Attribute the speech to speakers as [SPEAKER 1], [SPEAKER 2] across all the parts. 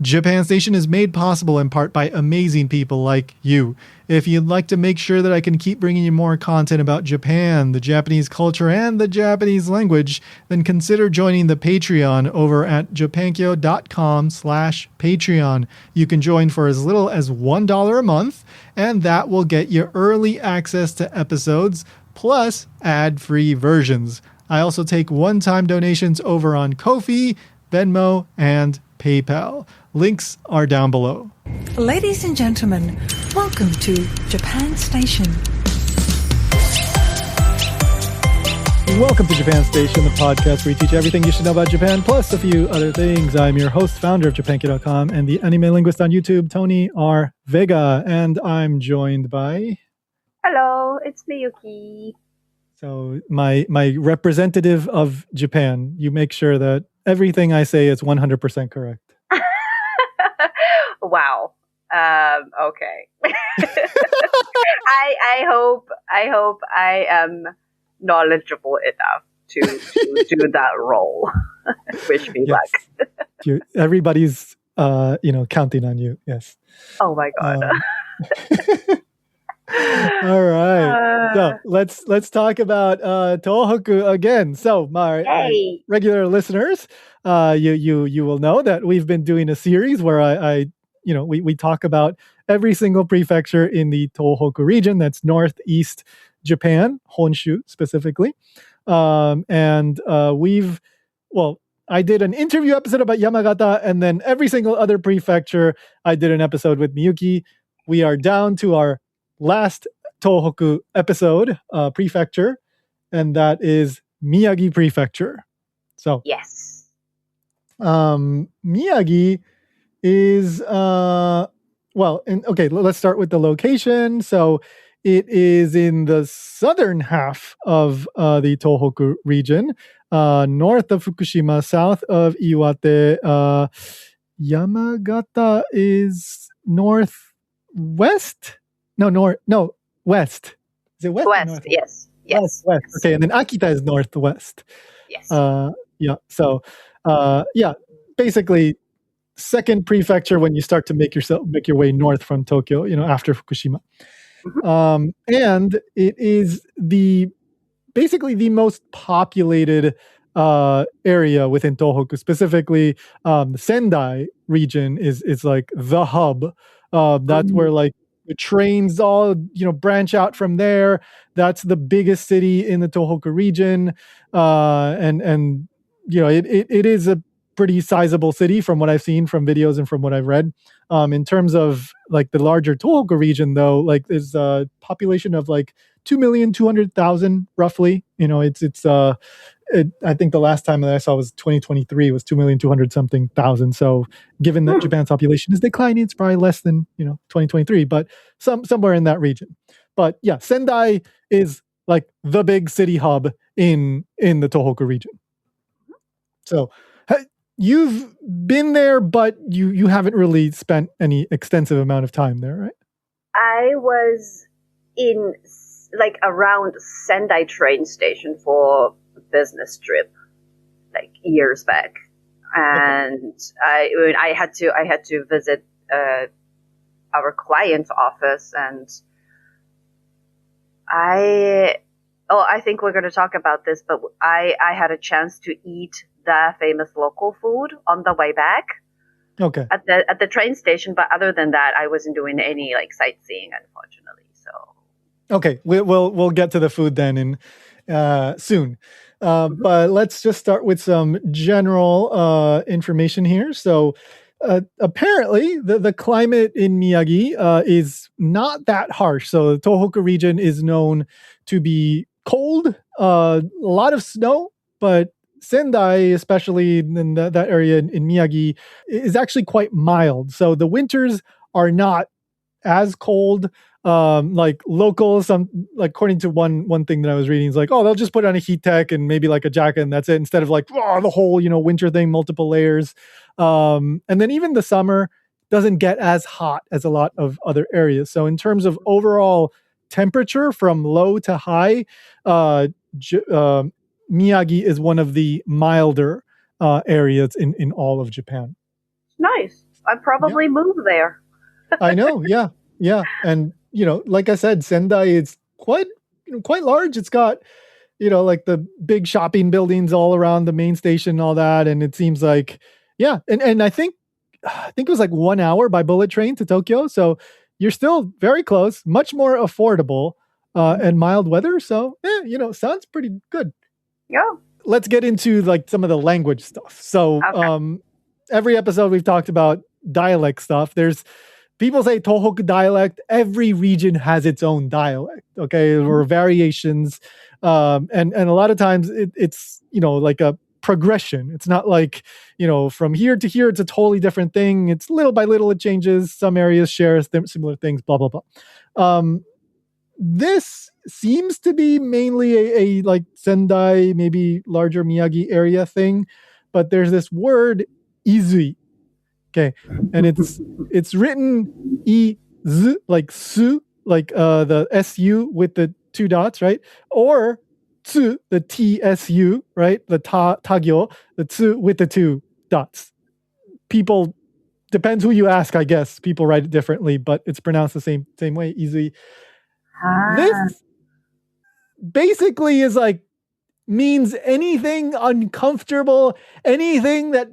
[SPEAKER 1] Japan Station is made possible in part by amazing people like you. If you'd like to make sure that I can keep bringing you more content about Japan, the Japanese culture, and the Japanese language, then consider joining the Patreon over at japankyo.com/Patreon. You can join for as little as $1 a month, and that will get you early access to episodes, plus ad-free versions. I also take one-time donations over on Ko-fi, Venmo, and PayPal. Links are down below.
[SPEAKER 2] Ladies and gentlemen, welcome to Japan Station.
[SPEAKER 1] Welcome to Japan Station, the podcast where we teach everything you should know about Japan, plus a few other things. I'm your host, founder of JapanKyo.com, and the anime linguist on YouTube, Tony R. Vega. And I'm joined by...
[SPEAKER 3] Hello, it's Miyuki.
[SPEAKER 1] So my representative of Japan, you make sure that everything I say is I correct.
[SPEAKER 3] Wow. Okay. I hope I am knowledgeable enough to do that role. Wish me luck.
[SPEAKER 1] Everybody's counting on you. Yes.
[SPEAKER 3] Oh my god.
[SPEAKER 1] All right. So let's talk about Tohoku again. So my regular listeners, you will know that we've been doing a series where we talk about every single prefecture in the Tohoku region. That's northeast Japan, Honshu specifically. I did an interview episode about Yamagata, and then every single other prefecture, I did an episode with Miyuki. We are down to our last Tohoku episode, prefecture, and that is Miyagi Prefecture. So
[SPEAKER 3] yes,
[SPEAKER 1] Miyagi is let's start with the location. So it is in the southern half of the Tohoku region, north of Fukushima, south of Iwate. Yamagata is northwest. West. Is it west?
[SPEAKER 3] West, yes.
[SPEAKER 1] West. Okay, and then Akita is northwest.
[SPEAKER 3] Yes.
[SPEAKER 1] So, basically, second prefecture when you start to make your way north from Tokyo. After Fukushima, and it is basically the most populated area within Tohoku. Specifically, the Sendai region is like the hub. That's where like the trains all branch out from there. That's the biggest city in the Tohoku region, and it is a pretty sizable city from what I've seen from videos and from what I've read. In terms of like the larger Tohoku region, though, like there's a population of like 2,200,000 roughly. I think the last time that I saw was 2023 was 2,200,000 something. So given that Japan's population is declining, it's probably less than 2023, but somewhere in that region. But yeah, Sendai is like the big city hub in the Tohoku region. So you've been there, but you haven't really spent any extensive amount of time there, right?
[SPEAKER 3] I was in like around Sendai train station for business trip like years back, and I had to visit our client's office, and I think we're going to talk about this, but I had a chance to eat the famous local food on the way back.
[SPEAKER 1] Okay.
[SPEAKER 3] At the train station, but other than that, I wasn't doing any like sightseeing, unfortunately. So.
[SPEAKER 1] Okay, we'll get to the food then soon. But let's just start with some general information here. So apparently the climate in Miyagi is not that harsh. So the Tohoku region is known to be cold, a lot of snow, but Sendai, especially in that area in Miyagi, is actually quite mild. So the winters are not as cold. Like locals, according to one thing that I was reading, is like, oh, they'll just put on a heat tech and maybe like a jacket and that's it, instead of like the whole winter thing, multiple layers. And then even the summer doesn't get as hot as a lot of other areas. So in terms of overall temperature from low to high, Miyagi is one of the milder areas in all of Japan.
[SPEAKER 3] Nice. I'd
[SPEAKER 1] Yeah,
[SPEAKER 3] probably move there.
[SPEAKER 1] I know. Yeah, yeah, and like I said, Sendai is quite large. It's got like the big shopping buildings all around the main station and all that. And it seems like, yeah. And I think it was like 1 hour by bullet train to Tokyo. So you're still very close, much more affordable, and mild weather. So, sounds pretty good.
[SPEAKER 3] Yeah.
[SPEAKER 1] Let's get into like some of the language stuff. So,
[SPEAKER 3] Okay.
[SPEAKER 1] every episode we've talked about dialect stuff. There's people say Tohoku dialect. Every region has its own dialect, okay, or variations, and a lot of times it's like a progression. It's not like from here to here it's a totally different thing. It's little by little it changes. Some areas share similar things. Blah blah blah. This seems to be mainly a like Sendai, maybe larger Miyagi area thing, but there's this word izui. Okay, and it's written e z like su, like the su with the two dots, right? Or tsu, the tsu, right? The tagyo, the tsu with the two dots. People depends who you ask, I guess. People write it differently, but it's pronounced the same way, easy.
[SPEAKER 3] Ah.
[SPEAKER 1] This basically is like means anything uncomfortable, anything that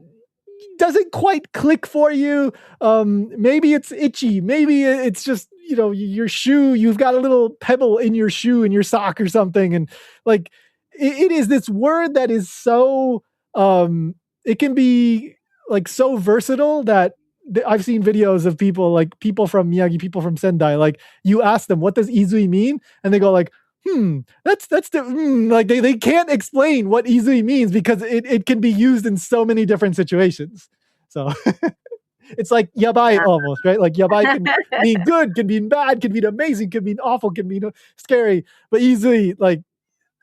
[SPEAKER 1] doesn't quite click for you. Maybe it's itchy. Maybe it's just your shoe. You've got a little pebble in your shoe in your sock or something, and like it is this word that is so. It can be like so versatile that I've seen videos of people from Miyagi, people from Sendai. Like you ask them, "What does izui mean?" and they go like, that's the like they can't explain what izui means because it can be used in so many different situations. So it's like yabai almost, right? Like yabai can mean good, can mean bad, can mean amazing, can mean awful, can mean scary. But izui, like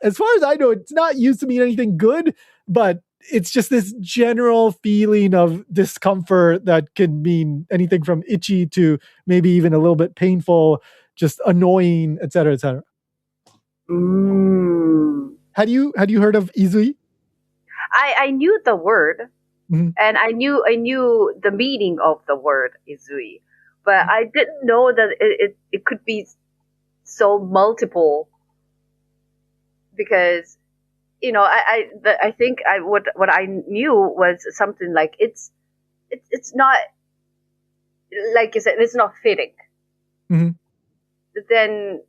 [SPEAKER 1] as far as I know, it's not used to mean anything good, but it's just this general feeling of discomfort that can mean anything from itchy to maybe even a little bit painful, just annoying, etc., etc.
[SPEAKER 3] Mm.
[SPEAKER 1] Had you heard of izui?
[SPEAKER 3] I knew the word,
[SPEAKER 1] Mhm.
[SPEAKER 3] and I knew the meaning of the word izui, but I didn't know that it could be so multiple, because I think what I knew was something like it's not, like you said, it's not fitting.
[SPEAKER 1] Mhm.
[SPEAKER 3] But then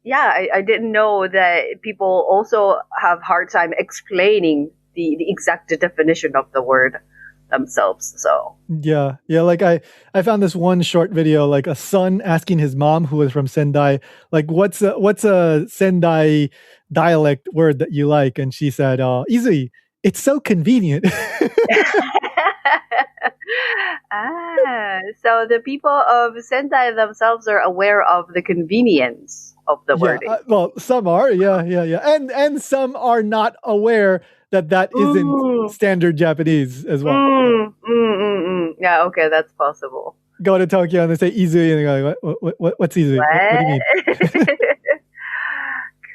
[SPEAKER 3] yeah, I didn't know that people also have hard time explaining the exact definition of the word themselves. So
[SPEAKER 1] Yeah, yeah. Like I found this one short video, like a son asking his mom, who was from Sendai, like what's a Sendai dialect word that you like, and she said, "Izui, it's so convenient."
[SPEAKER 3] so the people of Sendai themselves are aware of the convenience of the
[SPEAKER 1] Yeah,
[SPEAKER 3] wording.
[SPEAKER 1] well, some are, yeah, yeah, yeah, and some are not aware that isn't
[SPEAKER 3] Mm,
[SPEAKER 1] standard Japanese as well.
[SPEAKER 3] Yeah, okay, that's possible.
[SPEAKER 1] Go to Tokyo and they say izui, and they go, what's izui? What do you mean?
[SPEAKER 3] What?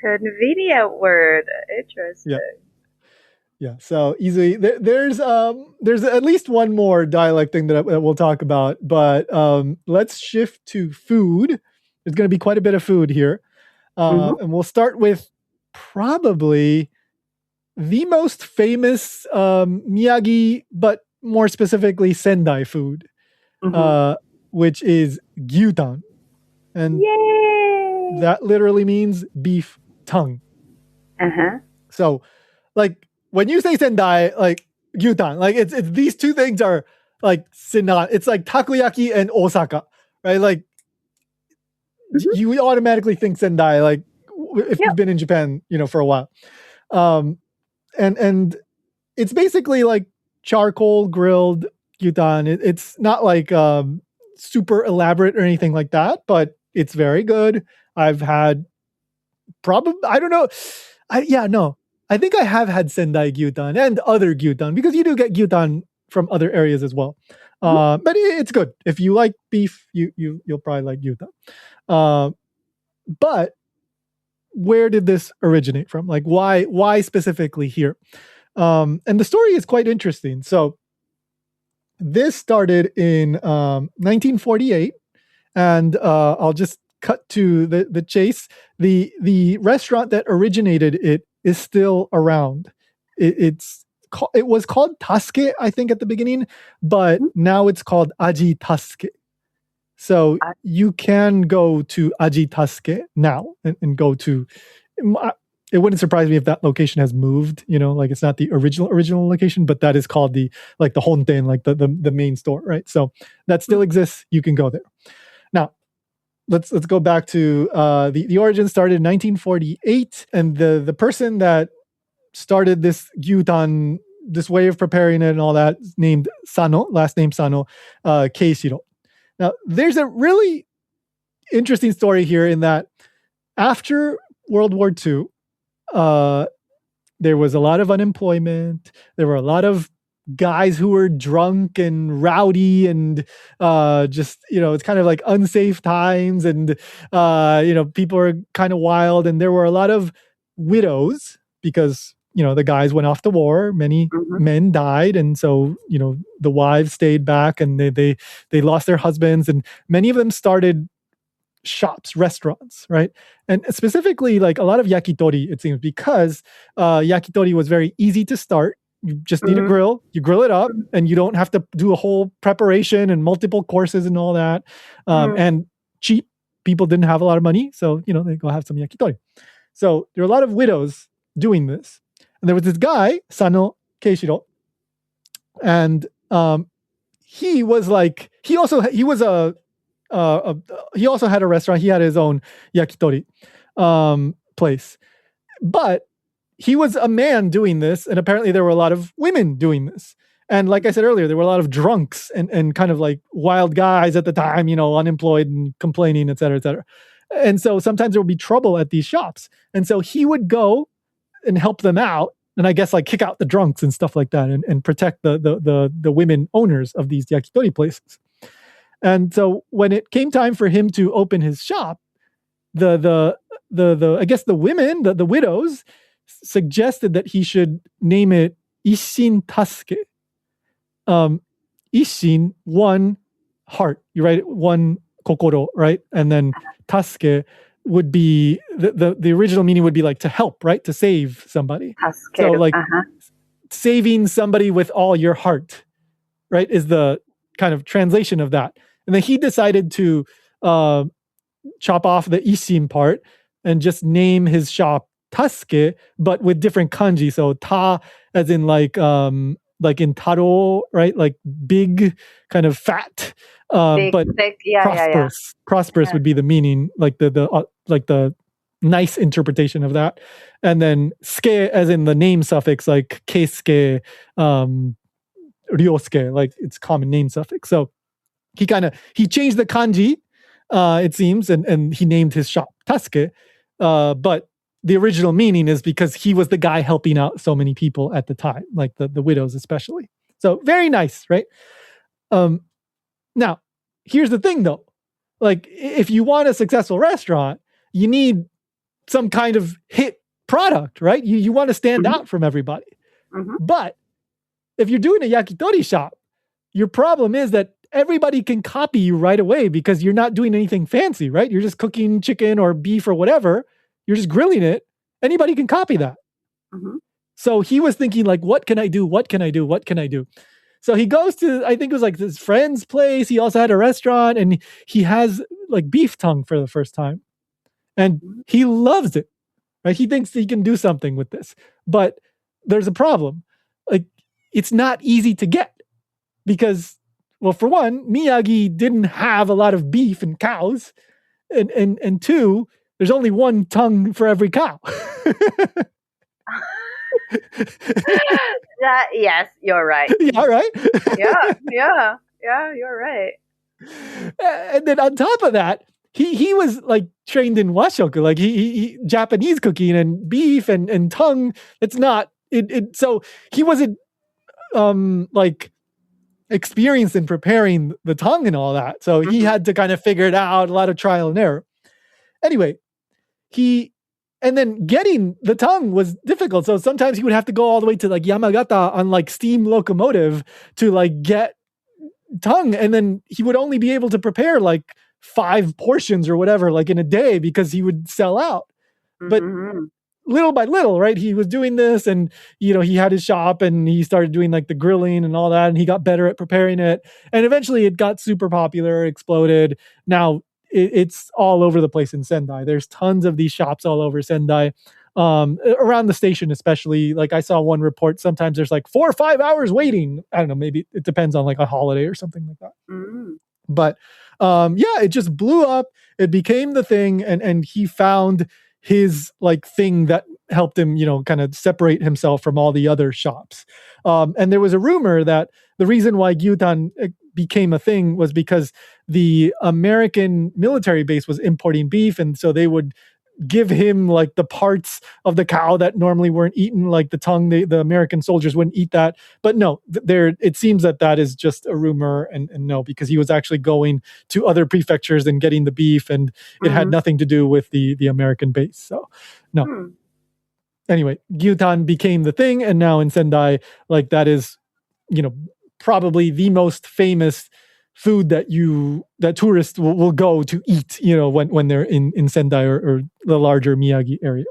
[SPEAKER 3] Convenient word.
[SPEAKER 1] Yeah.
[SPEAKER 3] Interesting.
[SPEAKER 1] Yeah, so easily there's at least one more dialect thing that we'll talk about, but let's shift to food. There's going to be quite a bit of food here,
[SPEAKER 3] Mm-hmm.
[SPEAKER 1] and we'll start with probably the most famous Miyagi, but more specifically Sendai food,
[SPEAKER 3] Mm-hmm.
[SPEAKER 1] uh, which is gyutan, and
[SPEAKER 3] Yay!
[SPEAKER 1] that literally means beef tongue.
[SPEAKER 3] Uh-huh.
[SPEAKER 1] So, like when you say Sendai, like gyutan, like it's these two things are like synonym. It's like takoyaki and Osaka, right? Like
[SPEAKER 3] Mm-hmm.
[SPEAKER 1] you automatically think Sendai, like if you've
[SPEAKER 3] Yep.
[SPEAKER 1] been in Japan, for a while. Um, and it's basically like charcoal grilled gyutan. It's not like super elaborate or anything like that, but it's very good. I've had probably I don't know. No. I think I have had Sendai gyutan and other gyutan because you do get gyutan from other areas as well.
[SPEAKER 3] Mm-hmm.
[SPEAKER 1] But it's good if you like beef. You'll probably like gyutan. But where did this originate from? Like why specifically here? And the story is quite interesting. So this started in 1948, and I'll just cut to the chase. The restaurant that originated it is still around. It was called Tasuke, I think, at the beginning, but now it's called Aji Tasuke. So you can go to Aji Tasuke now and go to. It wouldn't surprise me if that location has moved. Like it's not the original location, but that is called the Honten, like the main store, right? So that still exists. You can go there. Now, let's go back to the origin. Started in 1948, and the person that started this gyutan, this way of preparing it and all that, named Sano, last name Sano, Keishiro. Now, there's a really interesting story here in that after World War II, there was a lot of unemployment. There were a lot of guys who were drunk and rowdy and just, it's kind of like unsafe times. And, people were kind of wild. And there were a lot of widows because, the guys went off to war. Many men died. And so, the wives stayed back and they lost their husbands. And many of them started shops, restaurants, right? And specifically, like a lot of yakitori, it seems, because yakitori was very easy to start. You just need a grill. You grill it up, and you don't have to do a whole preparation and multiple courses and all that. And cheap. People didn't have a lot of money, so they go have some yakitori. So there are a lot of widows doing this, and there was this guy, Sano Keishiro, and he was he also had a restaurant. He had his own yakitori place, but he was a man doing this, and apparently there were a lot of women doing this. And like I said earlier, there were a lot of drunks and kind of like wild guys at the time, unemployed and complaining, et cetera, et cetera. And so sometimes there would be trouble at these shops. And so he would go and help them out, and I guess like kick out the drunks and stuff like that, and protect the women owners of these yakitori places. And so when it came time for him to open his shop, the I guess the women, the widows, suggested that he should name it Isshin Tasuke. Isshin, one heart. You write it one kokoro, right? And then Tasuke would be the original meaning would be like to help, right? To save somebody.
[SPEAKER 3] Tasuke.
[SPEAKER 1] So like saving somebody with all your heart, right? Is the kind of translation of that. And then he decided to chop off the Isshin part and just name his shop Tasuke, but with different kanji. So ta as in like in taro, right? Like big, kind of fat,
[SPEAKER 3] big,
[SPEAKER 1] but
[SPEAKER 3] thick.
[SPEAKER 1] prosperous. Prosperous would be the meaning, like the nice interpretation of that. And then ske as in the name suffix, like keisuke, ryosuke, like it's common name suffix. So he changed the kanji, it seems, and he named his shop Tasuke. But the original meaning is because he was the guy helping out so many people at the time, like the widows especially. So very nice, right? Now, here's the thing though. Like if you want a successful restaurant, you need some kind of hit product, right? You want to stand out from everybody. But if you're doing a yakitori shop, your problem is that everybody can copy you right away because you're not doing anything fancy, right? You're just cooking chicken or beef or whatever. You're just grilling it. Anybody can copy that. So he was thinking like, what can I do? What can I do? What can I do? So he goes to, I think it was like his friend's place. He also had a restaurant, and he has like beef tongue for the first time. And he loves it, right? He thinks he can do something with this. But there's a problem. Like, it's not easy to get because, well, for one, Miyagi didn't have a lot of beef and cows. And two, there's only one tongue for every cow.
[SPEAKER 3] Yes, you're right.
[SPEAKER 1] Yeah, right?
[SPEAKER 3] Yeah, you're right.
[SPEAKER 1] And then on top of that, he was like trained in washoku, like he Japanese cooking and beef and tongue. It's not it. So he wasn't like experienced in preparing the tongue and all that. So he had to kind of figure it out, a lot of trial and error. Anyway, and then getting the tongue was difficult. So sometimes he would have to go all the way to like Yamagata on like steam locomotive to like get tongue, and then he would only be able to prepare like 5 portions or whatever, like in a day, because he would sell out. But
[SPEAKER 3] Mm-hmm.
[SPEAKER 1] little by little, right? He was doing this, and he had his shop, and he started doing like the grilling and all that, and he got better at preparing it, and eventually it got super popular, exploded. Now it's all over the place in Sendai. There's tons of these shops all over Sendai, around the station, especially. Like I saw one report. Sometimes there's like 4 or 5 hours waiting. I don't know. Maybe it depends on like a holiday or something like that.
[SPEAKER 3] Mm.
[SPEAKER 1] But yeah, it just blew up. It became the thing, and he found his like thing that helped him, kind of separate himself from all the other shops. And there was a rumor that the reason why gyutan became a thing was because the American military base was importing beef, and so they would give him like the parts of the cow that normally weren't eaten, like the tongue. The American soldiers wouldn't eat that. But no, there it seems that is just a rumor, and no, because he was actually going to other prefectures and getting the beef, and it had nothing to do with the American base. So no. Anyway, gyutan became the thing, and now in Sendai, like that is, probably the most famous food that tourists will go to eat, when they're in Sendai or the larger Miyagi area.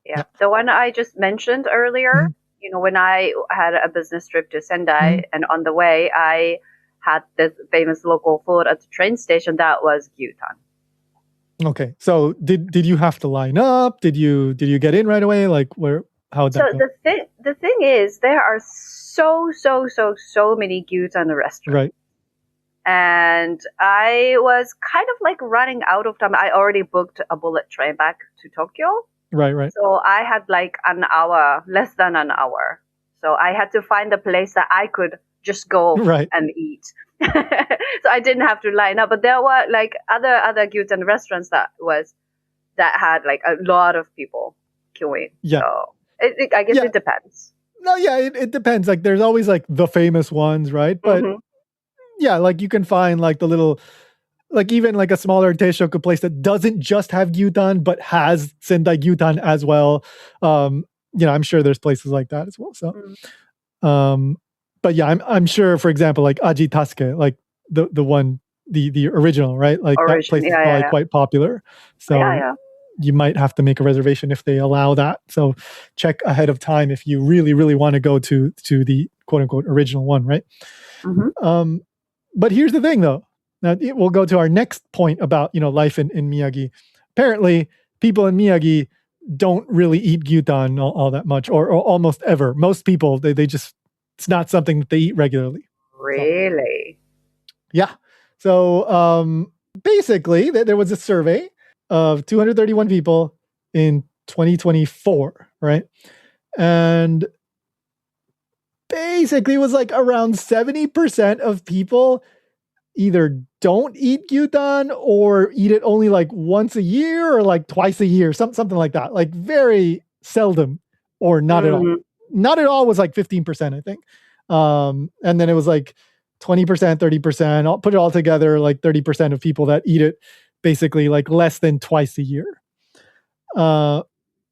[SPEAKER 3] Yeah. The one I just mentioned earlier, when I had a business trip to Sendai, and on the way I had this famous local food at the train station that was gyutan.
[SPEAKER 1] Okay. So did you have to line up? Did you get in right away? Like how'd that go?
[SPEAKER 3] The thing is, there are so many gyutan restaurants.
[SPEAKER 1] Right.
[SPEAKER 3] And I was kind of like running out of time. I already booked a bullet train back to Tokyo.
[SPEAKER 1] Right.
[SPEAKER 3] So I had like an hour, less than an hour. So I had to find a place that I could just go and eat. So I didn't have to line up. But there were like other gyutan restaurants that had like a lot of people queuing. Yeah. So I guess it depends.
[SPEAKER 1] No, yeah, it depends. Like there's always like the famous ones, right? But yeah, like you can find like the little, like even like a smaller teishoku place that doesn't just have gyutan but has Sendai gyutan as well. I'm sure there's places like that as well. So, but yeah, I'm sure, for example, like Aji Tasuke, like the one, the original, right? Like that place is probably quite popular. So you might have to make a reservation if they allow that. So check ahead of time if you really, really want to go to the quote unquote original one, right? But here's the thing, though. Now we'll go to our next point about life in Miyagi. Apparently, people in Miyagi don't really eat gyutan all that much, or almost ever. Most people they just, it's not something that they eat regularly.
[SPEAKER 3] Really?
[SPEAKER 1] So, yeah. So basically, there was a survey of 231 people in 2024, right? And basically it was like around 70% of people either don't eat gyutan or eat it only like once a year or like twice a year, something like that. Like very seldom or not at all. Not at all was like 15%, I think. And then it was like 20%, 30%. I'll put it all together, like 30% of people that eat it basically like less than twice a year.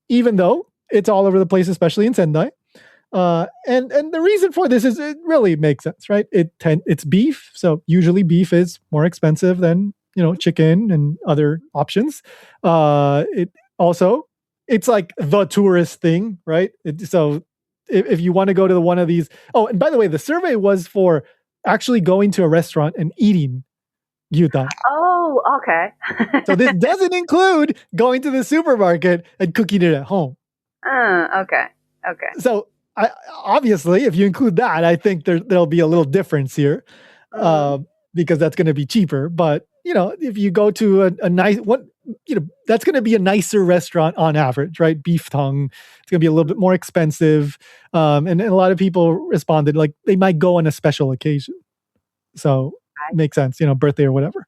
[SPEAKER 1] Even though it's all over the place, especially in Sendai. And the reason for this is it really makes sense, right? It's beef, so usually beef is more expensive than chicken and other options. It's like the tourist thing, right? So if you want to go to one of these, and by the way, the survey was for actually going to a restaurant and eating gyutan.
[SPEAKER 3] Oh, okay.
[SPEAKER 1] So this doesn't include going to the supermarket and cooking it at home.
[SPEAKER 3] Okay.
[SPEAKER 1] So obviously, if you include that, I think there'll be a little difference here, because that's going to be cheaper. But if you go to a nice one, that's going to be a nicer restaurant on average, right? Beef tongue, it's going to be a little bit more expensive, and a lot of people responded like they might go on a special occasion. So it makes sense, birthday or whatever.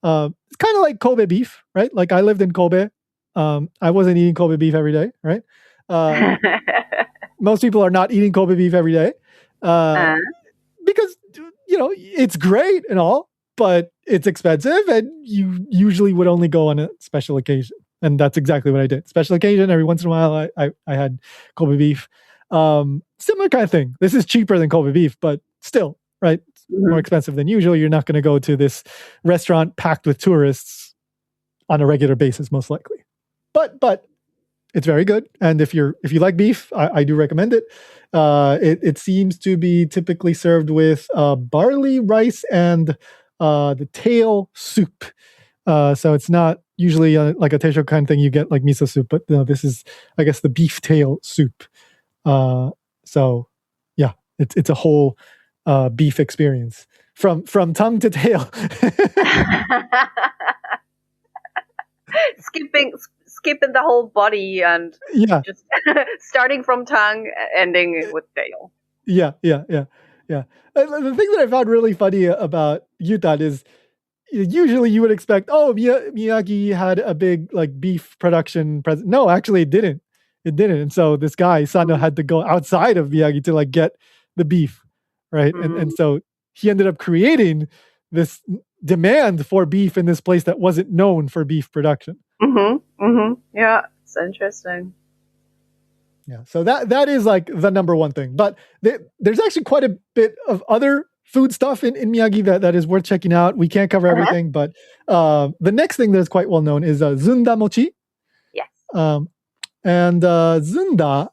[SPEAKER 1] It's kind of like Kobe beef, right? Like I lived in Kobe. I wasn't eating Kobe beef every day, right? Most people are not eating Kobe beef every day, because it's great and all, but it's expensive, and you usually would only go on a special occasion. And that's exactly what I did. Special occasion, every once in a while, I had Kobe beef. Similar kind of thing. This is cheaper than Kobe beef, but still, right? more expensive than usual. You're not going to go to this restaurant packed with tourists on a regular basis, most likely. But it's very good, and if you like beef, I do recommend it. It seems to be typically served with barley, rice, and the tail soup. So it's not usually like a teisho kind of thing. You get like miso soup, but this is, I guess, the beef tail soup. So yeah, it's a whole beef experience from tongue to tail.
[SPEAKER 3] Skipping the whole body and just starting from tongue, ending with tail.
[SPEAKER 1] Yeah. The thing that I found really funny about Yutan is usually you would expect, Miyagi had a big like beef production present. No, actually it didn't. And so this guy, Sano, had to go outside of Miyagi to like get the beef, right? And so he ended up creating this demand for beef in this place that wasn't known for beef production.
[SPEAKER 3] Yeah, it's interesting.
[SPEAKER 1] Yeah, so that is like the number one thing. But there's actually quite a bit of other food stuff in Miyagi that is worth checking out. We can't cover everything, but the next thing that's quite well known is zunda mochi.
[SPEAKER 3] Yes.
[SPEAKER 1] And zunda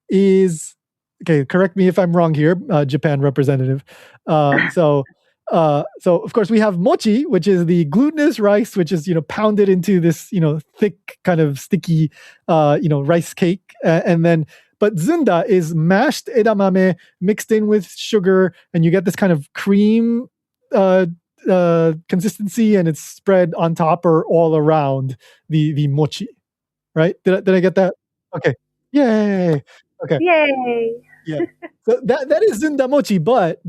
[SPEAKER 1] is, okay, correct me if I'm wrong here, Japan representative. So of course we have mochi, which is the glutinous rice, which is, pounded into this, thick kind of sticky, rice cake. But zunda is mashed edamame mixed in with sugar, and you get this kind of cream consistency, and it's spread on top or all around the mochi. Right? Did I get that? Okay. Yay. Okay.
[SPEAKER 3] Yay.
[SPEAKER 1] Yeah. So that is zunda mochi, but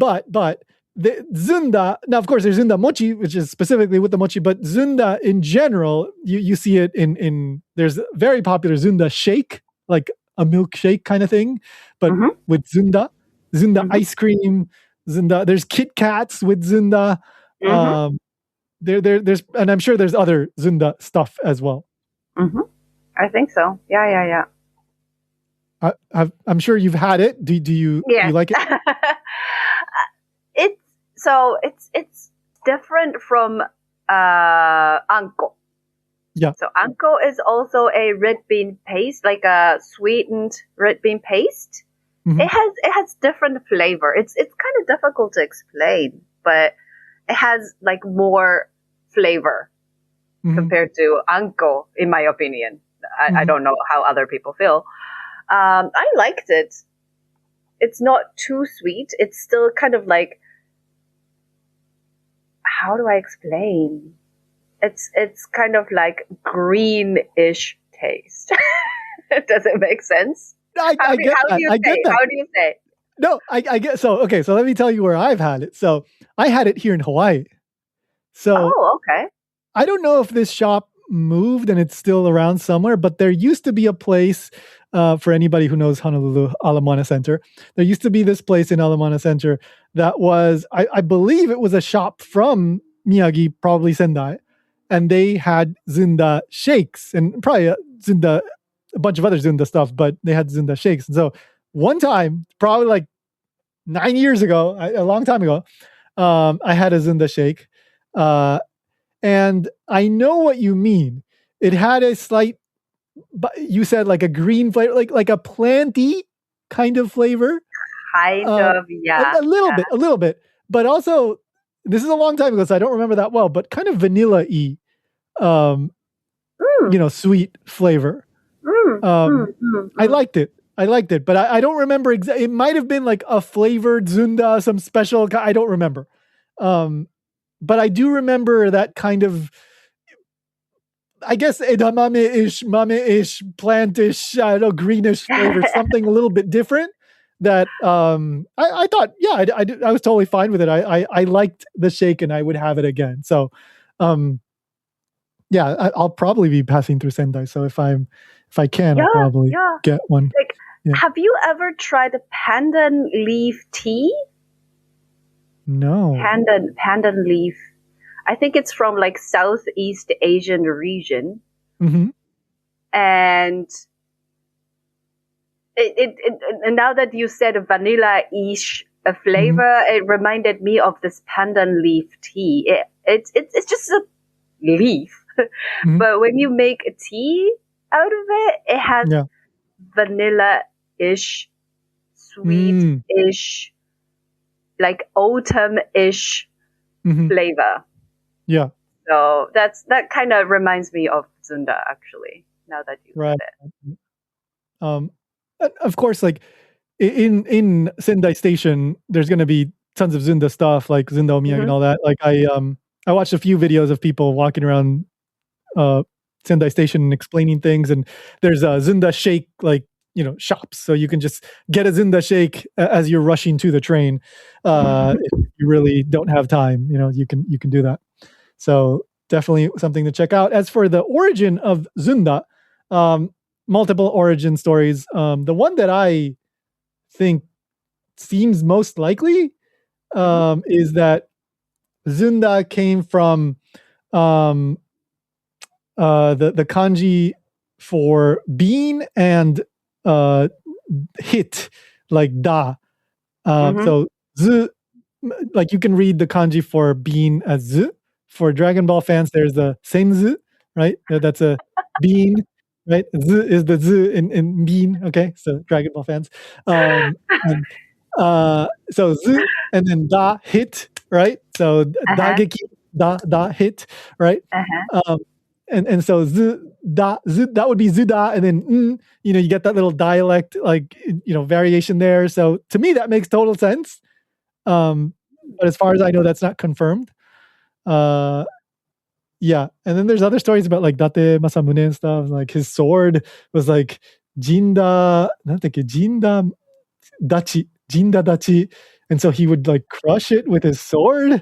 [SPEAKER 1] the zunda, now of course there's zunda mochi, which is specifically with the mochi, but zunda in general, you see it in there's a very popular zunda shake, like a milkshake kind of thing, but with zunda ice cream, zunda, there's Kit Kats with zunda. There's, and I'm sure there's other zunda stuff as well.
[SPEAKER 3] I think so. Yeah.
[SPEAKER 1] I'm sure you've had it. Do you like it?
[SPEAKER 3] It's different from anko.
[SPEAKER 1] Yeah.
[SPEAKER 3] So anko is also a red bean paste, like a sweetened red bean paste. It has different flavor. It's kind of difficult to explain, but it has like more flavor compared to anko, in my opinion. I don't know how other people feel. I liked it. It's not too sweet. It's still kind of like, how do I explain? It's kind of like greenish taste. Does it make sense?
[SPEAKER 1] I get that.
[SPEAKER 3] How do you say?
[SPEAKER 1] No, I get. So okay, so let me tell you where I've had it. So I had it here in Hawaii. So
[SPEAKER 3] okay.
[SPEAKER 1] I don't know if this shop moved and it's still around somewhere, but there used to be a place, for anybody who knows Honolulu, Ala Moana Center. There used to be this place in Ala Moana Center that was, I believe it was a shop from Miyagi, probably Sendai, and they had zunda shakes and probably a bunch of other zunda stuff, but they had zunda shakes. And so one time, probably like 9 years ago, a long time ago, I had a zunda shake. And I know what you mean. It had a slight, but you said like a green flavor, like a planty kind of flavor.
[SPEAKER 3] Kind of, yeah.
[SPEAKER 1] A little bit. But also, this is a long time ago, so I don't remember that well, but kind of vanilla-y, sweet flavor. I liked it, but I don't remember exactly. It might have been like a flavored zunda, some special, I don't remember. But I do remember that kind of, I guess, edamame-ish, mame-ish, plantish, I don't know, greenish flavor, something a little bit different that I thought, I was totally fine with it. I liked the shake and I would have it again. So, I'll probably be passing through Sendai. So if I can, I'll probably get one.
[SPEAKER 3] Have you ever tried pandan leaf tea?
[SPEAKER 1] No.
[SPEAKER 3] Pandan leaf. I think it's from like Southeast Asian region. And it now that you said vanilla-ish a flavor. It reminded me of this pandan leaf tea. It's just a leaf, but when you make a tea out of it, it has vanilla-ish, sweet-ish, like autumn-ish flavor.
[SPEAKER 1] Yeah.
[SPEAKER 3] So that kind of reminds me of Zunda, actually, now that you said
[SPEAKER 1] it. Of course, like in Sendai Station, there's going to be tons of Zunda stuff, like Zunda Omiyagi and all that. Like I watched a few videos of people walking around Sendai Station and explaining things, and there's a Zunda shake, like, shops, so you can just get a Zunda shake as you're rushing to the train. If you really don't have time, you can do that. So definitely something to check out. As for the origin of Zunda, multiple origin stories. The one that I think seems most likely is that Zunda came from the kanji for bean and hit, like da. So z, like you can read the kanji for bean as z. For Dragon Ball fans, there's the senzu, right? That's a bean, right? Z is the z in bean. Okay, so Dragon Ball fans. So z and then da, hit, right? So dageki, da hit, right? And so z that would be zuda, and then you get that little dialect, like variation there. So to me that makes total sense. But as far as I know, that's not confirmed. Yeah, and then there's other stories about like Date Masamune and stuff. Like his sword was like Jinda dachi, and so he would like crush it with his sword.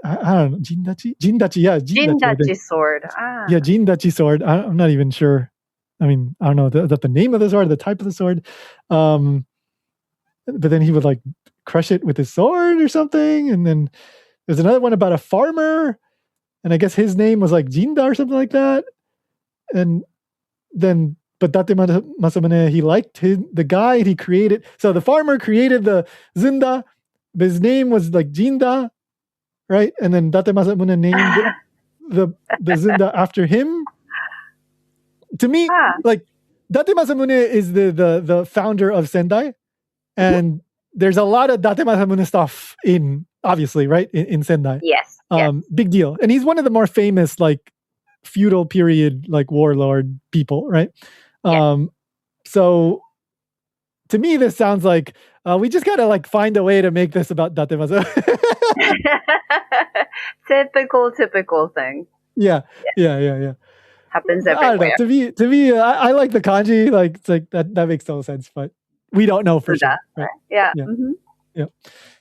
[SPEAKER 1] I don't know, Jindachi, yeah,
[SPEAKER 3] Jindachi sword.
[SPEAKER 1] Yeah, Jindachi sword. I'm not even sure. I mean, I don't know, is that the name of the sword, the type of the sword? But then he would like crush it with his sword or something. And then there's another one about a farmer, and I guess his name was like Jinda or something like that. And then, but Date Masamune, he liked the guy, and he created. So the farmer created the Zunda, but his name was like Jinda, right? And then Date Masamune named the Zunda after him. To me, like Date Masamune is the founder of Sendai, and there's a lot of Date Masamune stuff obviously, right, in Sendai.
[SPEAKER 3] Yes.
[SPEAKER 1] Big deal. And he's one of the more famous, like, feudal period, like, warlord people, right? So to me, this sounds like we just gotta like find a way to make this about Date Masamune.
[SPEAKER 3] Typical thing.
[SPEAKER 1] Yeah.
[SPEAKER 3] Happens everywhere.
[SPEAKER 1] To me, I like the kanji. Like, it's like that makes total sense, but we don't know for sure. Right?
[SPEAKER 3] Yeah.
[SPEAKER 1] Yeah.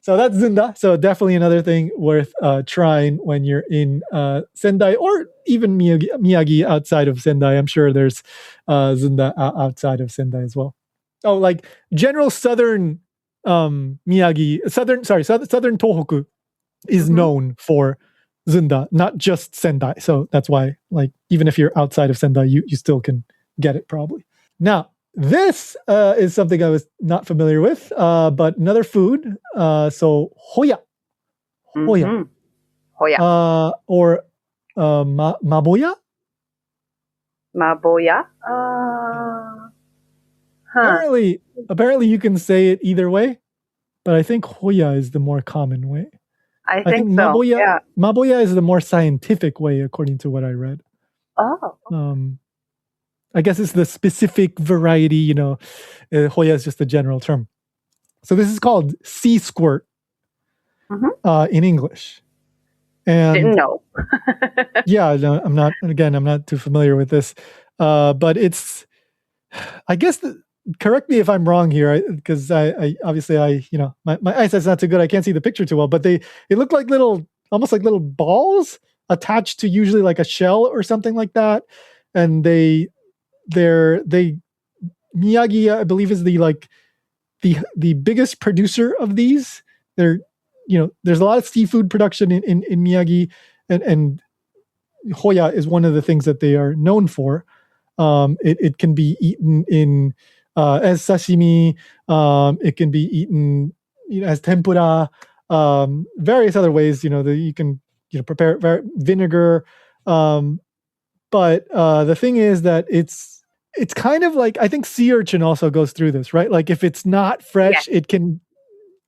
[SPEAKER 1] So that's Zunda. So definitely another thing worth trying when you're in Sendai, or even Miyagi outside of Sendai. I'm sure there's Zunda outside of Sendai as well. Oh, like general southern Miyagi, southern Tohoku is known for Zunda, not just Sendai. So that's why, like, even if you're outside of Sendai, you still can get it probably. Now, this is something I was not familiar with, but another food. So hoya, or maboya.
[SPEAKER 3] Maboya.
[SPEAKER 1] Apparently, you can say it either way, but I think hoya is the more common way.
[SPEAKER 3] I think so.
[SPEAKER 1] Maboya is the more scientific way, according to what I read.
[SPEAKER 3] Oh.
[SPEAKER 1] I guess it's the specific variety, Hoya is just the general term. So this is called sea squirt in English. And
[SPEAKER 3] didn't know.
[SPEAKER 1] Yeah, no, I'm not too familiar with this. But it's, I guess, correct me if I'm wrong here, because I obviously my eyesight's not too good. I can't see the picture too well, but it look like almost like little balls attached to usually like a shell or something like that. And Miyagi, I believe, is the biggest producer of these. There's a lot of seafood production in Miyagi, and Hoya is one of the things that they are known for. It can be eaten in as sashimi. It can be eaten, as tempura. Various other ways, that you can prepare it, vinegar. But the thing is that it's kind of like, I think sea urchin also goes through this, right? Like if it's not fresh, it can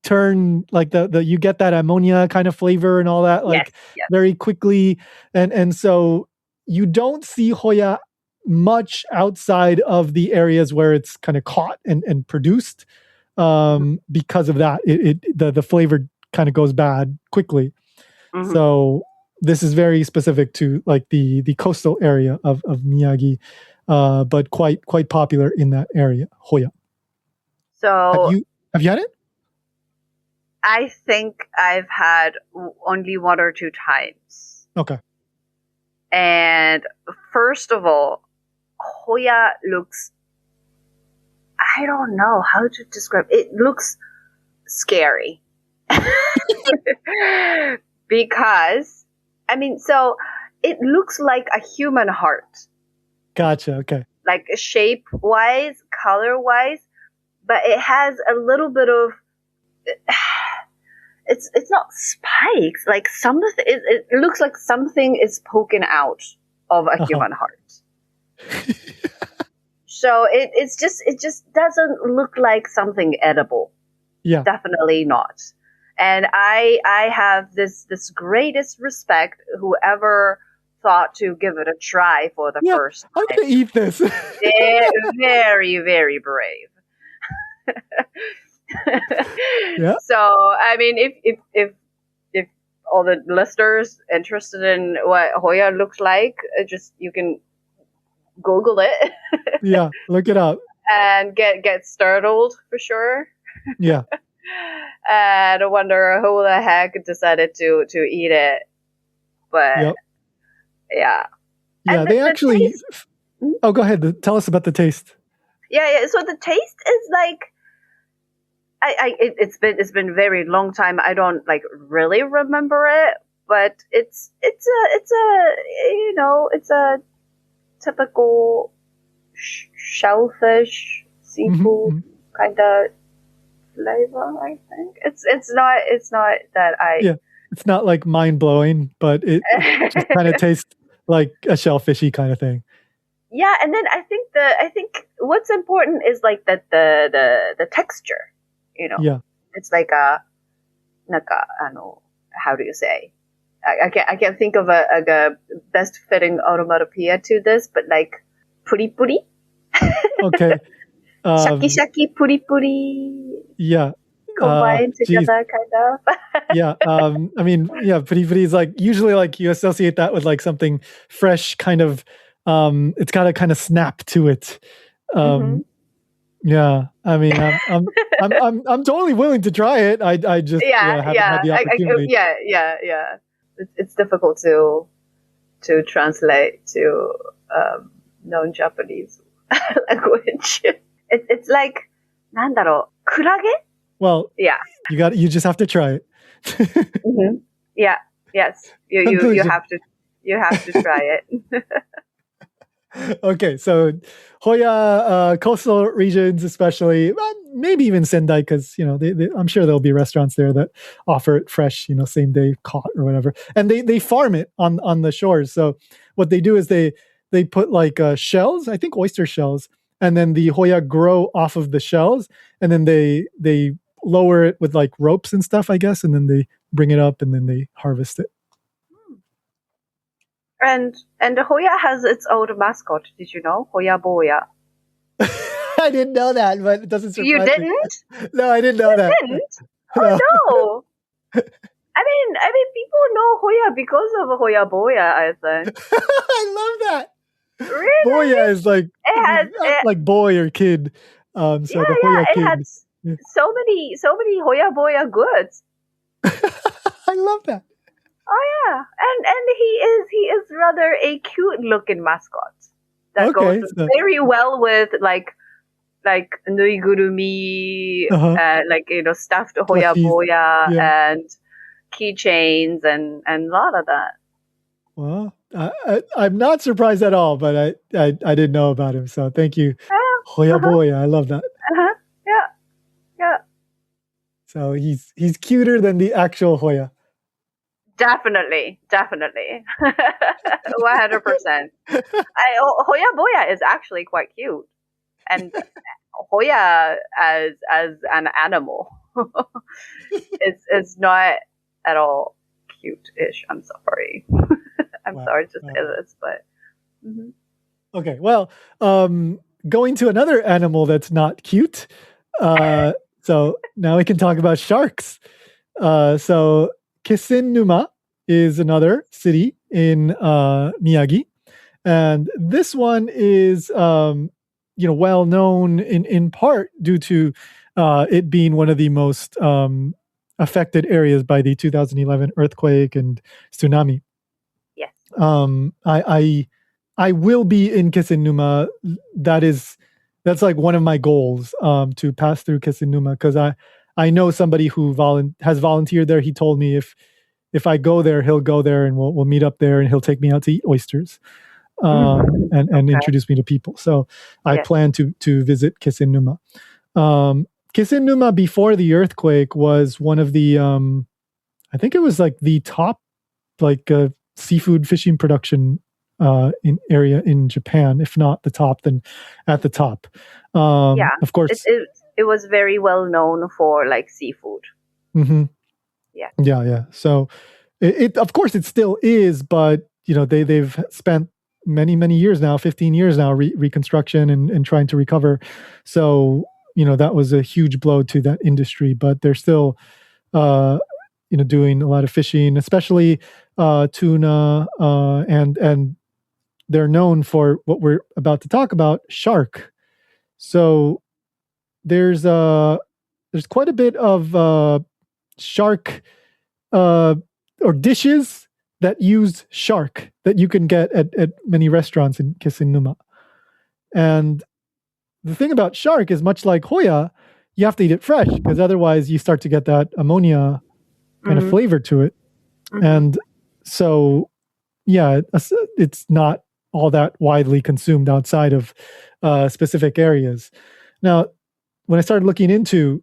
[SPEAKER 1] turn like the you get that ammonia kind of flavor and all that like very quickly, and so you don't see hoya much outside of the areas where it's kind of caught and produced, because of that. The flavor kind of goes bad quickly. So this is very specific to like the coastal area of Miyagi, but quite popular in that area, hoya.
[SPEAKER 3] So
[SPEAKER 1] have you had it?
[SPEAKER 3] I think I've had only 1 or 2 times.
[SPEAKER 1] Okay.
[SPEAKER 3] And first of all, hoya looks, I don't know how to describe it. It looks scary. Because, so it looks like a human heart.
[SPEAKER 1] Gotcha, okay.
[SPEAKER 3] Like shape-wise, color-wise, but it has a little bit of... It's not spikes. Like something, it looks like something is poking out of a human heart. So it just doesn't look like something edible.
[SPEAKER 1] Yeah,
[SPEAKER 3] definitely not. And I have this greatest respect whoever thought to give it a try for the first time.
[SPEAKER 1] I'm gonna eat this.
[SPEAKER 3] They're very, very brave.
[SPEAKER 1] Yeah.
[SPEAKER 3] So if all the listeners interested in what hoya looks like, you can Google it.
[SPEAKER 1] Yeah, look it up
[SPEAKER 3] and get startled for sure.
[SPEAKER 1] Yeah.
[SPEAKER 3] And I wonder who the heck decided to eat it, but yeah.
[SPEAKER 1] Yeah, they actually. Oh, go ahead. Tell us about the taste.
[SPEAKER 3] Yeah. So the taste is like. It's been very long time. I don't like really remember it, but it's a typical shellfish seafood kind of flavor. I think it's not that I.
[SPEAKER 1] Yeah, it's not like mind blowing, but it just kind of tastes like a shellfishy kind of thing.
[SPEAKER 3] Yeah, and then I think what's important is like that the texture.
[SPEAKER 1] Yeah.
[SPEAKER 3] It's like how do you say? I can't think of a best fitting onomatopoeia to this, but like puri puri.
[SPEAKER 1] Okay.
[SPEAKER 3] Shaki shaki puri puri.
[SPEAKER 1] Yeah.
[SPEAKER 3] Combined together, kind of.
[SPEAKER 1] Yeah. Puri puri is like usually like you associate that with like something fresh, kind of. It's got a kind of snap to it. Yeah, I'm totally willing to try it. I just haven't had the opportunity.
[SPEAKER 3] Yeah. It's difficult to translate to non-Japanese language. It's like なんだろう、クラゲ?
[SPEAKER 1] Well,
[SPEAKER 3] yeah.
[SPEAKER 1] You just have to try it.
[SPEAKER 3] Yeah. Yes. You have to try it.
[SPEAKER 1] Okay, so Hoya, coastal regions especially, maybe even Sendai, because I'm sure there'll be restaurants there that offer it fresh, same day caught or whatever, and they farm it on the shores. So what they do is they put like shells, I think oyster shells, and then the Hoya grow off of the shells, and then they lower it with like ropes and stuff, I guess, and then they bring it up and then they harvest it.
[SPEAKER 3] And Hoya has its own mascot. Did you know? Hoya Boya.
[SPEAKER 1] I didn't know that, but it doesn't surprise me.
[SPEAKER 3] You didn't?
[SPEAKER 1] No, I didn't know that.
[SPEAKER 3] Didn't? Oh no! I mean, people know Hoya because of Hoya Boya, I think.
[SPEAKER 1] I love that.
[SPEAKER 3] Really?
[SPEAKER 1] Boya is like like boy or kid. So the Hoya kid.
[SPEAKER 3] It had so many Hoya Boya goods.
[SPEAKER 1] I love that.
[SPEAKER 3] Oh yeah, and he is rather a cute looking mascot that goes very well with like nuigurumi, stuffed Hoya Boya and keychains and a lot of that.
[SPEAKER 1] Well, I'm not surprised at all, but I didn't know about him, so thank you Hoya
[SPEAKER 3] Uh-huh.
[SPEAKER 1] boy, I love that.
[SPEAKER 3] Uh-huh. Yeah. Yeah.
[SPEAKER 1] So he's cuter than the actual Hoya.
[SPEAKER 3] Definitely. Definitely. 100%. Hoya Boya is actually quite cute. And Hoya as an animal is not at all cute-ish. I'm sorry. I'm
[SPEAKER 1] Wow.
[SPEAKER 3] sorry to say this, but mhm.
[SPEAKER 1] Okay. Well, going to another animal that's not cute. So now we can talk about sharks. So Kisin is another city in Miyagi, and this one is well known in part due to it being one of the most affected areas by the 2011 earthquake and tsunami.
[SPEAKER 3] Yes.
[SPEAKER 1] I will be in Kisinuma. That's like one of my goals to pass through Kisinuma because I know somebody who has volunteered there. He told me if I go there, he'll go there and we'll meet up there and he'll take me out to eat oysters and
[SPEAKER 3] Okay.
[SPEAKER 1] introduce me to people. So I
[SPEAKER 3] Yes.
[SPEAKER 1] plan to visit Kisinuma. Kisinuma before the earthquake was one of the I think it was like the top like seafood fishing production in area in Japan, if not the top, then at the top.
[SPEAKER 3] Yeah.
[SPEAKER 1] Of course,
[SPEAKER 3] It was very well known for like seafood.
[SPEAKER 1] mm-hmm.
[SPEAKER 3] Yeah.
[SPEAKER 1] Yeah. So it of course it still is, but they've spent many years now, 15 years now, reconstruction and trying to recover. So that was a huge blow to that industry, but they're still doing a lot of fishing, especially tuna, and they're known for what we're about to talk about, shark. So there's quite a bit of shark or dishes that use shark that you can get at many restaurants in Kisinuma. And the thing about shark is much like Hoya, you have to eat it fresh because otherwise you start to get that ammonia kind of flavor to it.
[SPEAKER 3] Mm-hmm.
[SPEAKER 1] And so, yeah, it's not all that widely consumed outside of specific areas. Now, when I started looking into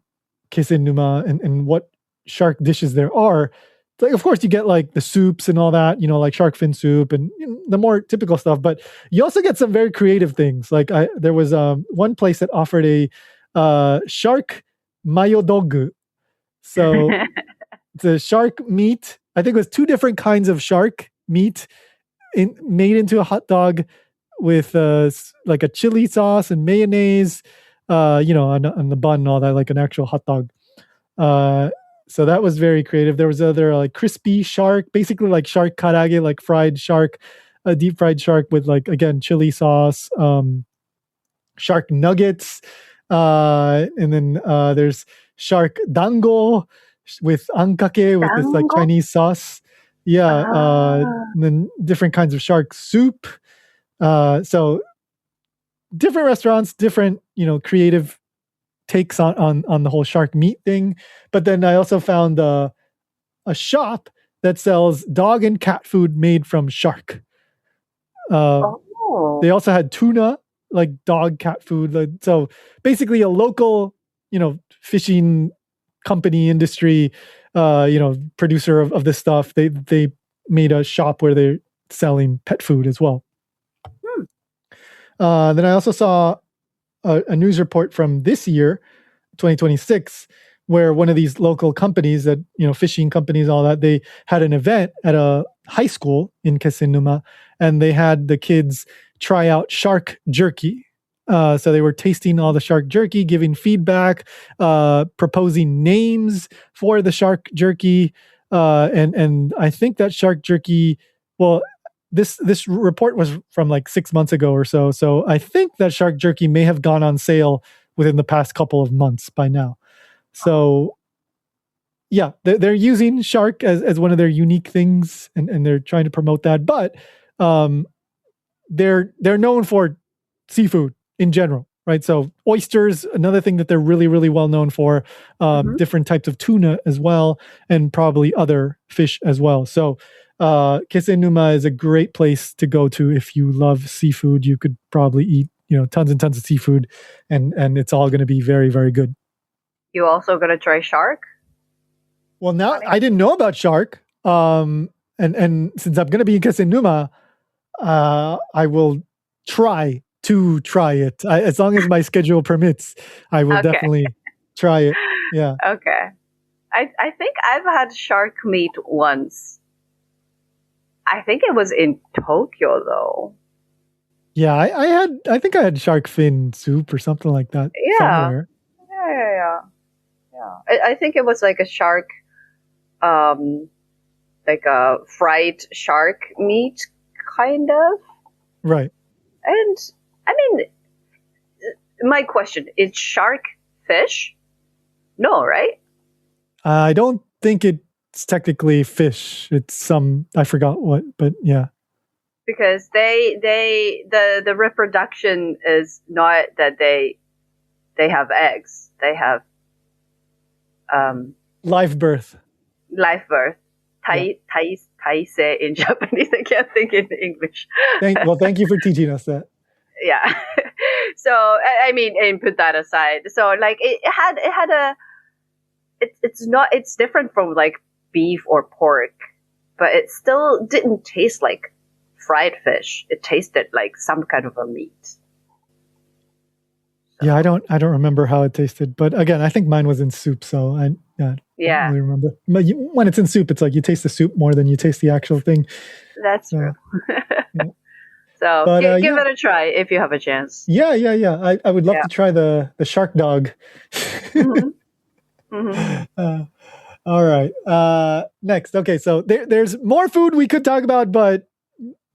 [SPEAKER 1] Kisin-numa and what shark dishes there are, like, of course, you get like the soups and all that, like shark fin soup and the more typical stuff. But you also get some very creative things. Like there was one place that offered a shark mayodogu. So the shark meat, I think it was two different kinds of shark meat made into a hot dog with like a chili sauce and mayonnaise, on the bun and all that, like an actual hot dog. So that was very creative. There was other like crispy shark, basically like shark karage, like fried shark, a deep fried shark with like, again, chili sauce, shark nuggets. And then there's shark dango with ankake with this like Chinese sauce. Yeah. And then different kinds of shark soup. So different restaurants, different, creative takes on the whole shark meat thing. But then I also found a shop that sells dog and cat food made from shark. They also had tuna, like dog cat food. So basically a local, fishing company industry, producer of this stuff. They made a shop where they're selling pet food as well. Then I also saw a news report from this year, 2026, where one of these local companies that, fishing companies, all that, they had an event at a high school in Kisinuma, and they had the kids try out shark jerky. So they were tasting all the shark jerky, giving feedback, proposing names for the shark jerky. And I think that shark jerky, well, this report was from like 6 months ago or so. So I think that shark jerky may have gone on sale within the past couple of months by now. So yeah, they're using shark as one of their unique things, and they're trying to promote that. But they're known for seafood in general, right? So oysters, another thing that they're really, really well known for, different types of tuna as well, and probably other fish as well. So Kisenuma is a great place to go to if you love seafood. You could probably eat, tons and tons of seafood, and it's all going to be very, very good.
[SPEAKER 3] You also going to try shark?
[SPEAKER 1] Well, now I didn't know about shark. And since I'm going to be in Kasenuma, I will try it. As long as my schedule permits, I will definitely try it. Yeah.
[SPEAKER 3] Okay. I think I've had shark meat once. I think it was in Tokyo though.
[SPEAKER 1] Yeah, I think I had shark fin soup or something like that somewhere.
[SPEAKER 3] Yeah. I think it was like a shark, like a fried shark meat, kind of.
[SPEAKER 1] Right.
[SPEAKER 3] And I mean, my question is shark fish? No, right?
[SPEAKER 1] I don't think it's technically fish. It's I forgot what, but yeah.
[SPEAKER 3] Because the reproduction is not that they have eggs. They have
[SPEAKER 1] live birth.
[SPEAKER 3] Live birth. Taise in Japanese. I can't think in English.
[SPEAKER 1] Thank you for teaching us that.
[SPEAKER 3] Yeah. So I mean, and put that aside. So like it had it's different from like beef or pork, but it still didn't taste like fried fish. It tasted like some kind of a meat. So.
[SPEAKER 1] Yeah, I don't remember how it tasted, but again, I think mine was in soup, so I don't really remember. But when it's in soup, it's like you taste the soup more than you taste the actual thing.
[SPEAKER 3] That's true. Yeah. So give it a try if you have a chance.
[SPEAKER 1] Yeah. I would love to try the shark dog. All right. Next. Okay, so there's more food we could talk about, but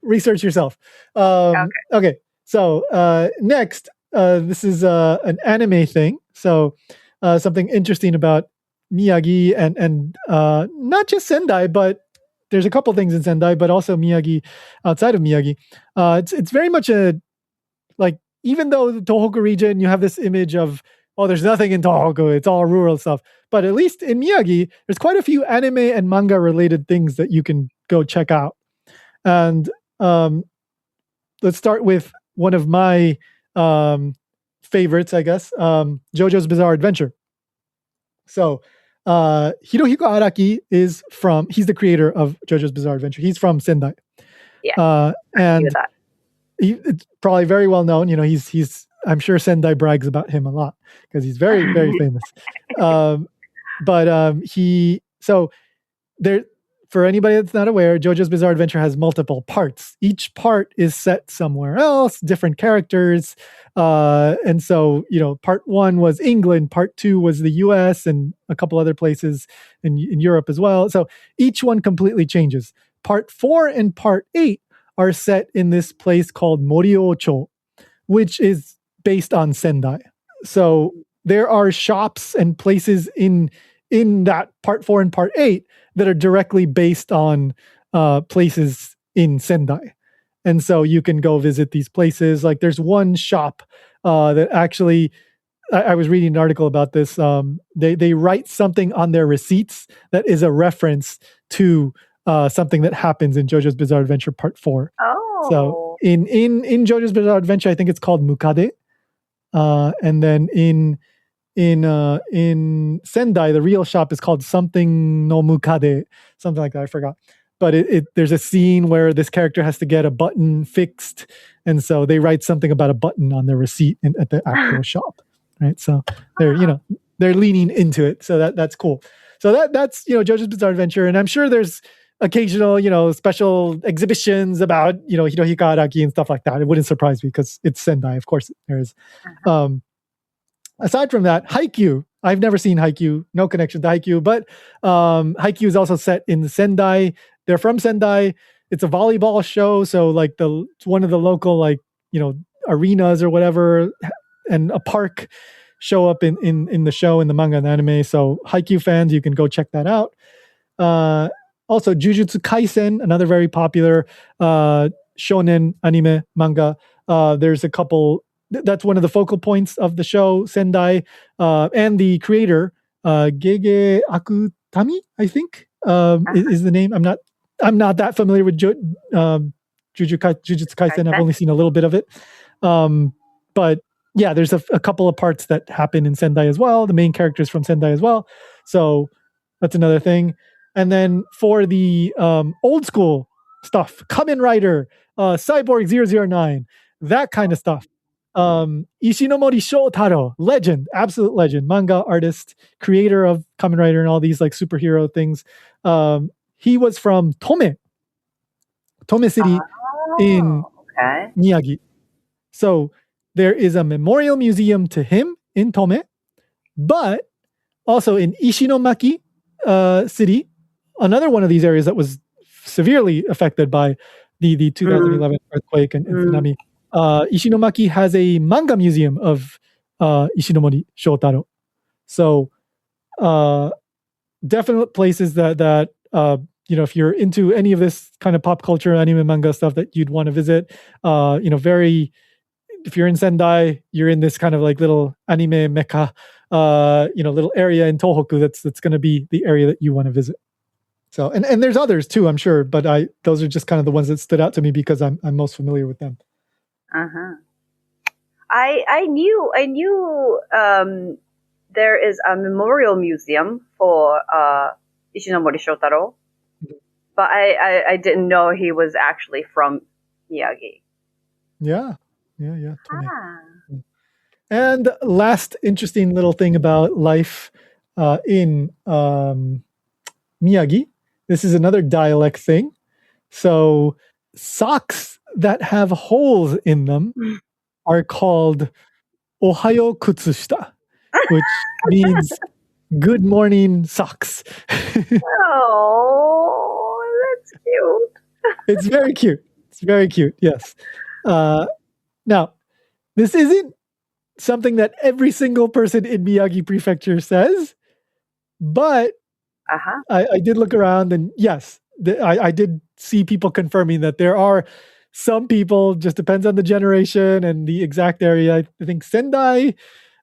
[SPEAKER 1] research yourself. Okay. So next, this is an anime thing. So something interesting about Miyagi and not just Sendai, but there's a couple things in Sendai, but also Miyagi outside of Miyagi. It's very much even though the Tohoku region, you have this image of, there's nothing in Tohoku, it's all rural stuff. But at least in Miyagi, there's quite a few anime and manga related things that you can go check out. And let's start with one of my favorites, I guess, JoJo's Bizarre Adventure. So Hirohiko Araki he's the creator of JoJo's Bizarre Adventure. He's from Sendai.
[SPEAKER 3] Yeah.
[SPEAKER 1] And it's probably very well known. He's I'm sure Sendai brags about him a lot because he's very, very famous. For anybody that's not aware, JoJo's Bizarre Adventure has multiple parts. Each part is set somewhere else, different characters. And so, part 1 was England, part 2 was the US, and a couple other places in Europe as well. So each one completely changes. Part 4 and part 8 are set in this place called Moriocho, which is based on Sendai. So there are shops and places in that part 4 and part 8 that are directly based on places in Sendai. And so you can go visit these places. Like there's one shop that actually, I was reading an article about this. They write something on their receipts that is a reference to something that happens in JoJo's Bizarre Adventure Part 4.
[SPEAKER 3] Oh.
[SPEAKER 1] So in JoJo's Bizarre Adventure, I think it's called Mukade. And then in Sendai, the real shop is called something no Mukade, something like that. I forgot. But there's a scene where this character has to get a button fixed, and so they write something about a button on their receipt at the actual shop, right? So they're leaning into it, so that's cool. So that's JoJo's Bizarre Adventure, and I'm sure there's occasional special exhibitions about Hirohiko Araki and stuff like that. It wouldn't surprise me because it's Sendai, of course there is. Aside from that, Haikyuu. I've never seen Haikyuu, no connection to Haikyuu, but Haikyuu is also set in Sendai. They're from Sendai. It's a volleyball show, so like one of the local arenas or whatever, and a park show up in the show, in the manga and anime. So Haikyuu fans, you can go check that out. Also, Jujutsu Kaisen, another very popular shonen anime manga. There's a couple. That's one of the focal points of the show, Sendai, and the creator, Gege Akutami, I think, is the name. I'm not that familiar with Jujutsu Kaisen. I've only seen a little bit of it. But yeah, there's a couple of parts that happen in Sendai as well. The main characters from Sendai as well. So that's another thing. And then for the old school stuff, Kamen Rider, Cyborg 009, that kind of stuff. Ishinomori Shotaro, legend, absolute legend, manga artist, creator of Kamen Rider and all these like superhero things. He was from Tome City in Miyagi. So there is a memorial museum to him in Tome, but also in Ishinomaki City, another one of these areas that was severely affected by the 2011 earthquake and tsunami. Ishinomaki has a manga museum of Ishinomori Shotaro. So definite places that if you're into any of this kind of pop culture, anime, manga stuff that you'd want to visit, if you're in Sendai, you're in this kind of like little anime mecca, little area in Tohoku that's going to be the area that you want to visit. So, and there's others too, I'm sure, but those are just kind of the ones that stood out to me because I'm most familiar with them.
[SPEAKER 3] I knew there is a memorial museum for Ishinomori Shotaro, but I didn't know he was actually from Miyagi.
[SPEAKER 1] Yeah. And last interesting little thing about life in Miyagi. This is another dialect thing. So socks that have holes in them are called Ohayo Kutsushita, which means good morning socks.
[SPEAKER 3] Oh, that's cute.
[SPEAKER 1] It's very cute. It's very cute, yes. Now, this isn't something that every single person in Miyagi Prefecture says, but I did look around and yes, I did see people confirming that there are some people, just depends on the generation and the exact area. I think Sendai,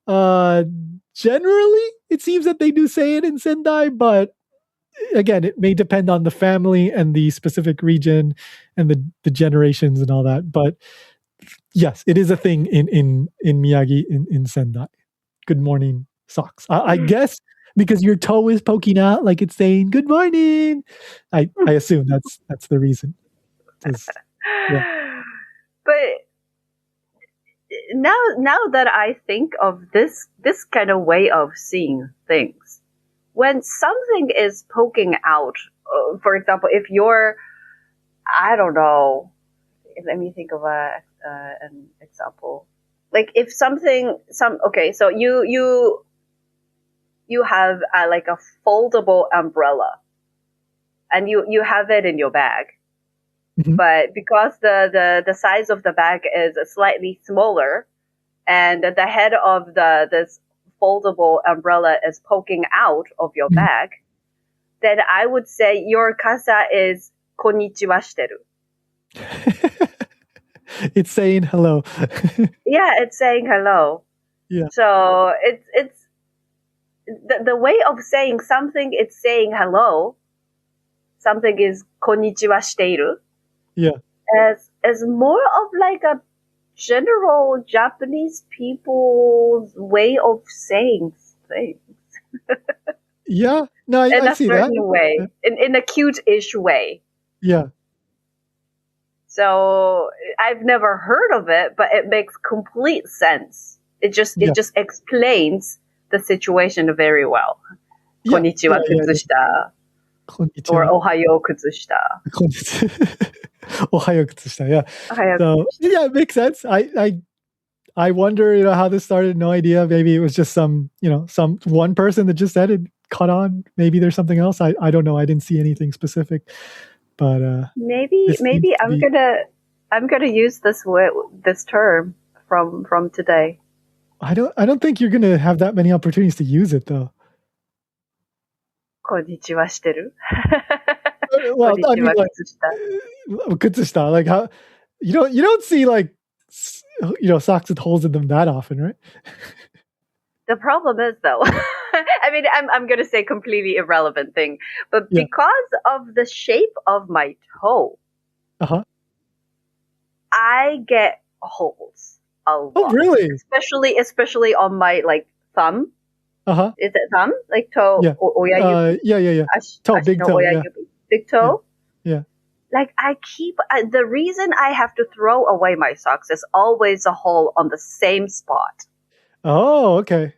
[SPEAKER 1] generally, it seems that they do say it in Sendai, but again, it may depend on the family and the specific region and the generations and all that. But yes, it is a thing in Miyagi, in Sendai. Good morning socks. I guess because your toe is poking out like it's saying good morning. I assume that's the reason.
[SPEAKER 3] Yeah. But now that I think of this kind of way of seeing things, when something is poking out, for example, if you're, I don't know, let me think of an example. Like if so you have like a foldable umbrella, and you have it in your bag, but because the size of the bag is slightly smaller, and the head of this foldable umbrella is poking out of your bag, then I would say your kasa is konnichiwa shiteru.
[SPEAKER 1] It's saying hello.
[SPEAKER 3] Yeah, it's saying hello.
[SPEAKER 1] Yeah.
[SPEAKER 3] So it's the way of saying something. It's saying hello. Something is konnichiwa shiteiru.
[SPEAKER 1] Yeah.
[SPEAKER 3] As more of like a general Japanese people's way of saying things.
[SPEAKER 1] Yeah. No,
[SPEAKER 3] in
[SPEAKER 1] I
[SPEAKER 3] a
[SPEAKER 1] see
[SPEAKER 3] certain
[SPEAKER 1] that.
[SPEAKER 3] way, in a cute-ish way.
[SPEAKER 1] Yeah.
[SPEAKER 3] So I've never heard of it, but it makes complete sense. It just explains the situation very well.
[SPEAKER 1] Yeah.
[SPEAKER 3] Konnichiwa kutsushita.
[SPEAKER 1] Konnichiwa.
[SPEAKER 3] Or ohayo kutsushita.
[SPEAKER 1] Ohayo kutsushita. Yeah.
[SPEAKER 3] Ohayo
[SPEAKER 1] so yeah, it makes sense. I wonder, how this started. No idea. Maybe it was just some one person that just said it, caught on. Maybe there's something else. I don't know. I didn't see anything specific. But
[SPEAKER 3] maybe I'm gonna use this term from today.
[SPEAKER 1] I don't think you're gonna have that many opportunities to use it though.
[SPEAKER 3] Konnichiwa shiteru.
[SPEAKER 1] Well, I mean, like, kutsushita. Like how you don't see like socks with holes in them that often, right?
[SPEAKER 3] The problem is though, I mean, I'm gonna say completely irrelevant thing, but because of the shape of my toe, I get holes. a
[SPEAKER 1] Oh,
[SPEAKER 3] lot.
[SPEAKER 1] really?
[SPEAKER 3] Especially on my like thumb. Is it thumb? Like toe?
[SPEAKER 1] Yeah. Yeah. Toe, big toe. Yeah.
[SPEAKER 3] Big toe.
[SPEAKER 1] Yeah.
[SPEAKER 3] Like I keep the reason I have to throw away my socks is always a hole on the same spot.
[SPEAKER 1] Oh, okay.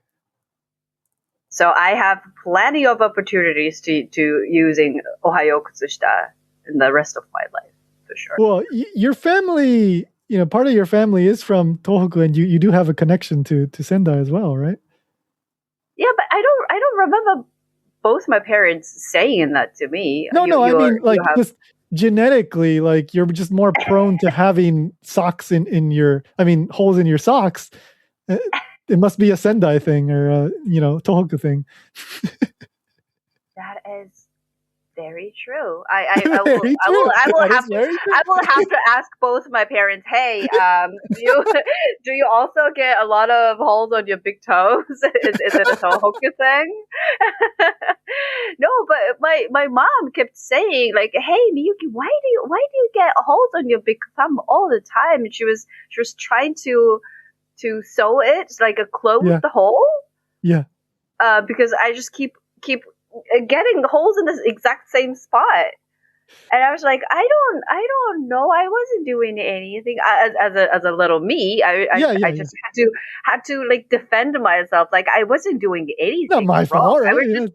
[SPEAKER 3] So I have plenty of opportunities to using Ohayo Kutsushita in the rest of my life, for sure.
[SPEAKER 1] Well, your family, part of your family is from Tohoku, and you do have a connection to Sendai as well, right?
[SPEAKER 3] Yeah, but I don't remember both my parents saying that to me.
[SPEAKER 1] No, I mean, like, just genetically, like, you're just more prone to having socks in your, holes in your socks. It must be a Sendai thing or a, Tohoku thing.
[SPEAKER 3] That is very true. I will have to ask both my parents. Hey, do you also get a lot of holes on your big toes? Is it a Tohoku thing? No, but my mom kept saying like, "Hey, Miyuki, why do you get holes on your big thumb all the time?" And she was trying to sew it, like close the hole.
[SPEAKER 1] Yeah.
[SPEAKER 3] Because I just keep getting the holes in the exact same spot, and I was like, I don't know, I wasn't doing anything as a little me. I just had to like defend myself, like I wasn't doing anything.
[SPEAKER 1] Not my fault, right?
[SPEAKER 3] I was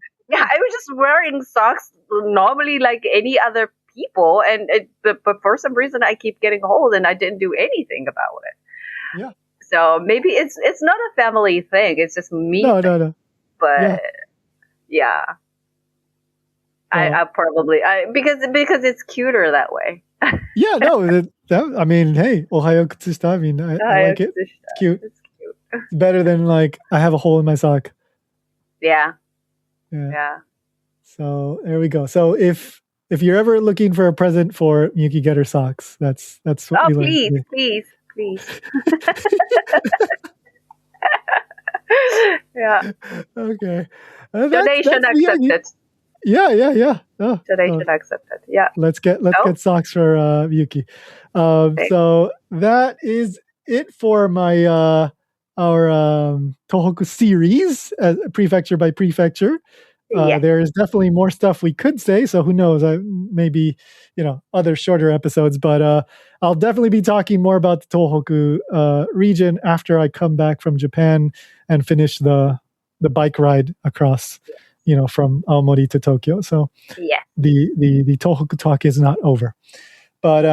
[SPEAKER 3] just wearing socks normally like any other people, and but for some reason I keep getting holes, and I didn't do anything about it.
[SPEAKER 1] Yeah.
[SPEAKER 3] So maybe it's not a family thing. It's just me.
[SPEAKER 1] No.
[SPEAKER 3] But yeah. I probably because it's cuter that way.
[SPEAKER 1] Yeah, no. Hey, Ohayo Kutsushita. I like it. It's cute. It's better than like I have a hole in my sock.
[SPEAKER 3] Yeah.
[SPEAKER 1] So there we go. So if you're ever looking for a present for Miyuki, get her socks. That's what we learned.
[SPEAKER 3] Please. Yeah.
[SPEAKER 1] Okay.
[SPEAKER 3] Donation accepted.
[SPEAKER 1] Yeah.
[SPEAKER 3] Donation accepted. Yeah.
[SPEAKER 1] Let's get socks for Miyuki. So that is it for my our Tohoku series, prefecture by prefecture. There is definitely more stuff we could say, so who knows? Maybe other shorter episodes, but I'll definitely be talking more about the Tohoku region after I come back from Japan and finish the bike ride across, from Aomori to Tokyo. So the Tohoku talk is not over, but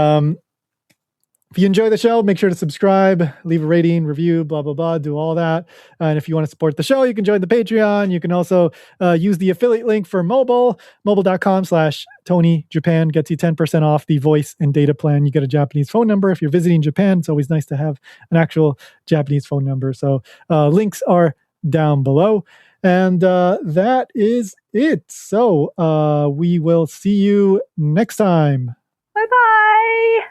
[SPEAKER 1] if you enjoy the show, make sure to subscribe, leave a rating, review, blah, blah, blah, do all that. And if you want to support the show, you can join the Patreon. You can also use the affiliate link for mobile.com/Tony Japan gets you 10% off the voice and data plan. You get a Japanese phone number. If you're visiting Japan, it's always nice to have an actual Japanese phone number. So links are down below. And that is it. So we will see you next time.
[SPEAKER 3] Bye-bye.